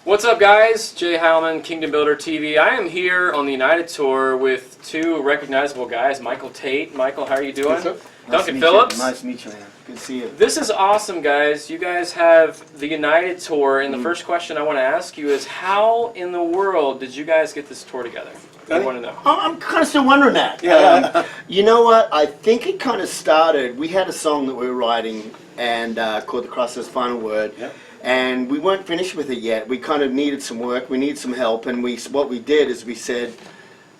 What's up, guys? Jay Heilman, Kingdom Builder TV. I am here on the United Tour with two recognizable guys, Michael Tait. Michael, how are you doing? Duncan Phillips. Nice to meet you, man. Good to see you. This is awesome, guys. You guys have the United Tour, and the first question I want to ask you is, how in the world did you guys get this tour together? I want to know. I'm kind of still wondering that. Yeah. You know what? I think it kind of started. We had a song that we were writing and called "The Cross's Final Word." Yeah. And we weren't finished with it yet. We kind of needed some work. We needed some help. And what we did is we said,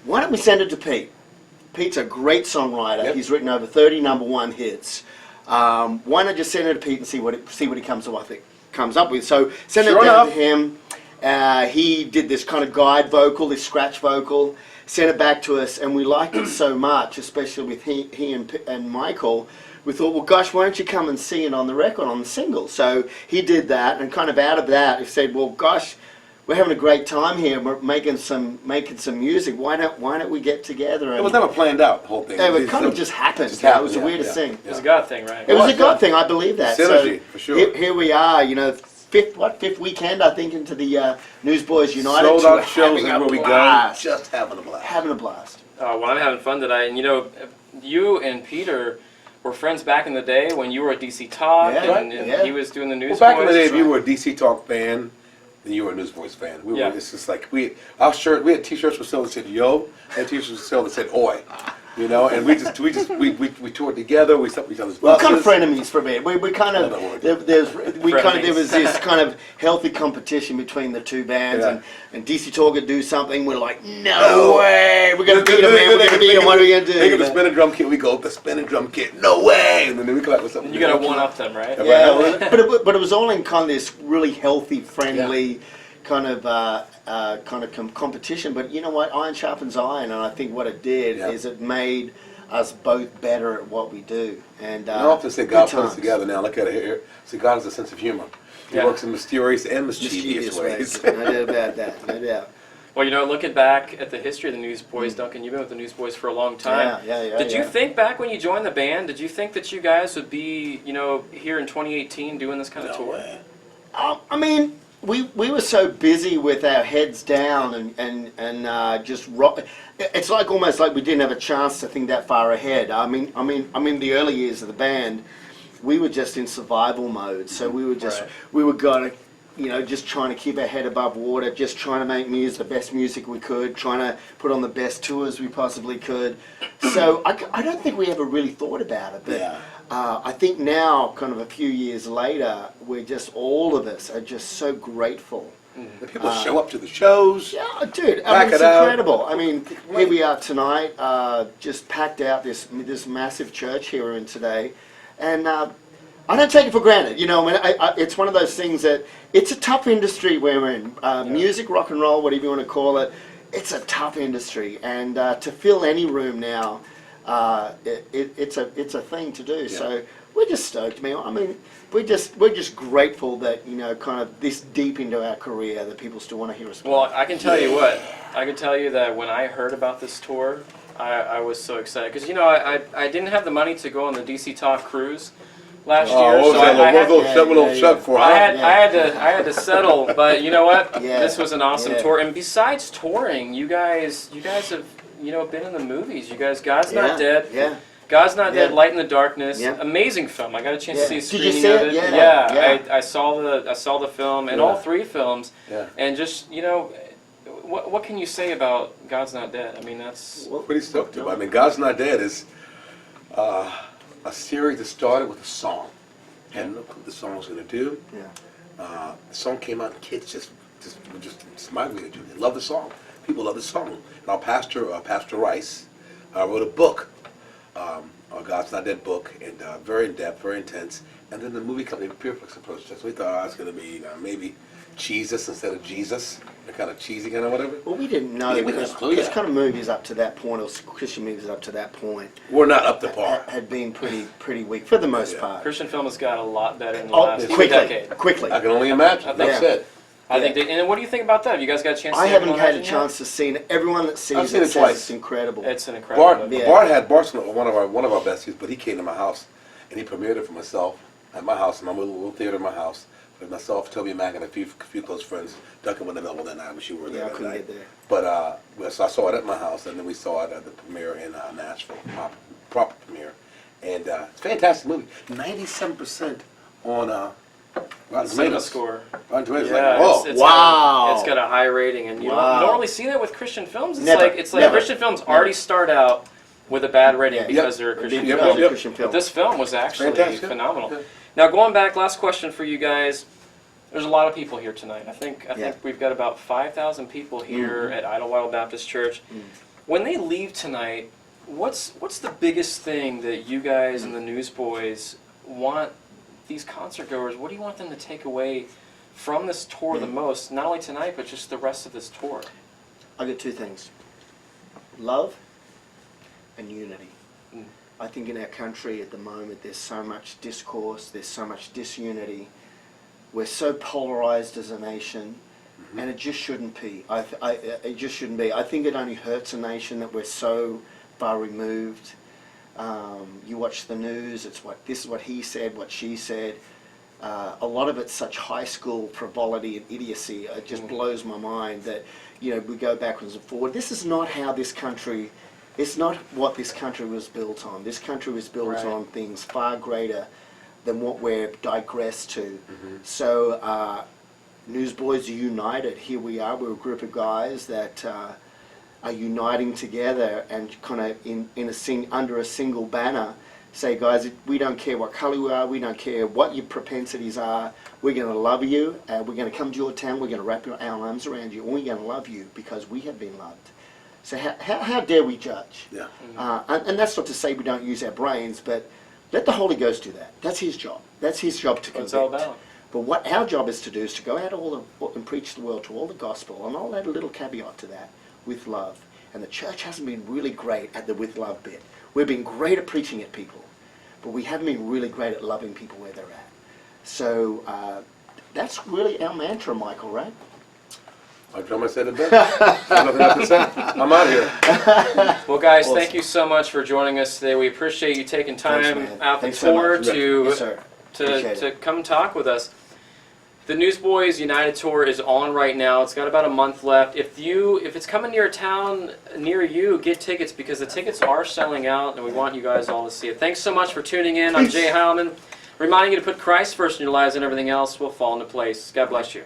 why don't we send it to Pete? Pete's a great songwriter. Yep. He's written over 30 #1 hits. Why not just send it to Pete and see what he comes up with? So send it down to him. He did this kind of guide vocal, this scratch vocal, sent it back to us, and we liked it so much, especially with he and Michael. We thought, well, gosh, why don't you come and sing it on the record, on the single? So he did that, and kind of out of that, he said, well, gosh, we're having a great time here. We're making some music. Why don't we get together? And It was never planned out, the whole thing. it kind of just happened. It was the weirdest thing. It was a God thing, right? It was a God thing. I believe that. Synergy, so for sure. Here we are. You know, fifth weekend, I think, into the Newsboys United. Sold out shows having everywhere we go. blast. Just having a blast. Having a blast. Well, I'm having fun tonight, and you know, you and Peter were friends back in the day when you were at DC Talk, and he was doing the Newsboys. Well, back in the day, if you were a DC Talk fan, then you were a Newsboys fan. We were. It's just like we had T-shirts for sale that said "Yo," and T-shirts for sale that said "Oi." You know, and we toured together. We slept with each other's buses. We're kind of frenemies for a bit. We kind of there was this kind of healthy competition between the two bands, and DC Talk would do something. We're like, no way, we're gonna beat them, man. We're gonna beat them. What are we gonna do? They go the spinning drum kit. We go the spinning drum kit. No way! And then we come up with something. You gotta one up them, right? Yeah, but it was all in kind of this really healthy, friendly kind of competition. But you know what? Iron sharpens iron, and I think what it did is it made us both better at what we do. And I often say God put us together now. Look at it here. See, God has a sense of humor. He works in mysterious and mischievous ways. No doubt about that. No doubt. Well, you know, looking back at the history of the Newsboys, Duncan, you've been with the Newsboys for a long time. Did you think back when you joined the band, did you think that you guys would be, you know, here in 2018 doing this kind of tour? I mean, we were so busy with our heads down and just rock. It's like almost like we didn't have a chance to think that far ahead. I mean, the early years of the band, we were just in survival mode. So we were just just trying to keep our head above water, just trying to make the best music we could, trying to put on the best tours we possibly could. So I don't think we ever really thought about it, but I think now, kind of a few years later, all of us are just so grateful. The people show up to the shows. Yeah, dude, it's incredible. I mean, here we are tonight, just packed out this massive church here we're in today, and I don't take it for granted. You know, it's one of those things that it's a tough industry we're in. Music, rock and roll, whatever you want to call it, it's a tough industry, and to fill any room now, it's a thing to do. So we're just stoked, man. I mean, we're just grateful that, you know, kind of this deep into our career that people still want to hear us play. Well, I can tell you what. I can tell you that when I heard about this tour, I was so excited because, you know, I didn't have the money to go on the DC Talk cruise last year, so I had to settle. But you know what? This was an awesome tour. And besides touring, you guys have, you know, been in the movies. You guys, God's Not Dead. Yeah. God's Not Dead, Light in the Darkness. Amazing film. I got a chance to see a screening Did you see of it? it. I saw the film and all three films. And just, you know, what can you say about God's Not Dead? I mean, that's pretty stoked about. I mean, God's Not Dead is a series that started with a song. And look what the song was going to do. The song came out and kids just migrated to it. They love the song. People love the song. And our pastor, Pastor Rice, wrote a book, our God's Not Dead book, and very in-depth, very intense. And then the movie company, Pureflix, approached us. We thought it was going to be maybe Jesus instead of Jesus. They're kind of cheesy, kind of whatever. Well, we didn't know because kind of movies up to that point, or Christian movies up to that point, were not up to par. Had been pretty weak for the most part. Christian film has got a lot better in the last decade. Quickly. I can only imagine. That's it. I think. And what do you think about that? Have you guys got a chance? I haven't had a chance to see it. Everyone that sees it says it's incredible. It's an incredible. Bart had one of our besties, but he came to my house and he premiered it for myself at my house, in my little theater in my house. With myself, Toby Mack, and a few close friends. Duncan wasn't available that night, but you were there Yeah, I that couldn't night. get there. But so I saw it at my house, and then we saw it at the premiere in Nashville, proper premiere. And it's a fantastic movie. 97% on Rotten Cinema Tomatoes. score. Rotten Tomatoes. Yeah, Like, whoa. Wow. It's got a high rating, and you Wow. don't really see that with Christian films. It's Never. like Never. Christian films already start out with a bad rating Yeah. because they're a Christian Yep. film. Yep. Christian But film. this film was actually Fantastic. phenomenal. Yeah. Now, going back, last question for you guys. There's a lot of people here tonight. I think Yeah. we've got about 5,000 people here at Idlewild Baptist Church. When they leave tonight, what's the biggest thing that you guys and the Newsboys want these concert goers? What do you want them to take away from this tour the most? Not only tonight, but just the rest of this tour. I got two things: love and unity. I think in our country at the moment there's so much discourse, there's so much disunity. We're so polarized as a nation, and it just shouldn't be. It just shouldn't be. I think it only hurts a nation that we're so far removed. You watch the news, this is what he said, what she said. A lot of it's such high school frivolity and idiocy. It just blows my mind that, we go backwards and forward. This is not how this country, it's not what this country was built on. This country was built Right. on things far greater than what we're digressed to. So Newsboys United, here we are. We're a group of guys that are uniting together and kind of under a single banner say, guys, we don't care what color you are, we don't care what your propensities are, we're going to love you, we're going to come to your town, we're going to wrap our arms around you, and we're going to love you because we have been loved. So how dare we judge? Yeah. And that's not to say we don't use our brains, but let the Holy Ghost do that. That's his job. That's his job to convict. What's it all about? But what our job is to do is to go out and preach the world to all the gospel, and I'll add a little caveat to that, with love. And the church hasn't been really great at the with love bit. We've been great at preaching at people, but we haven't been really great at loving people where they're at. So that's really our mantra, Michael, right? My drummer said it best. I have nothing else to say. I'm out of here. Well, guys, Awesome. thank you so much for joining us today. We appreciate you taking time Thanks, man. out the Thanks so tour much. to Yes, sir. Appreciate to it. come talk with us. The Newsboys United tour is on right now. It's got about a month left. If it's coming near a town near you, get tickets because the tickets are selling out, and we want you guys all to see it. Thanks so much for tuning in. I'm Jay Heilman, reminding you to put Christ first in your lives, and everything else will fall into place. God bless you.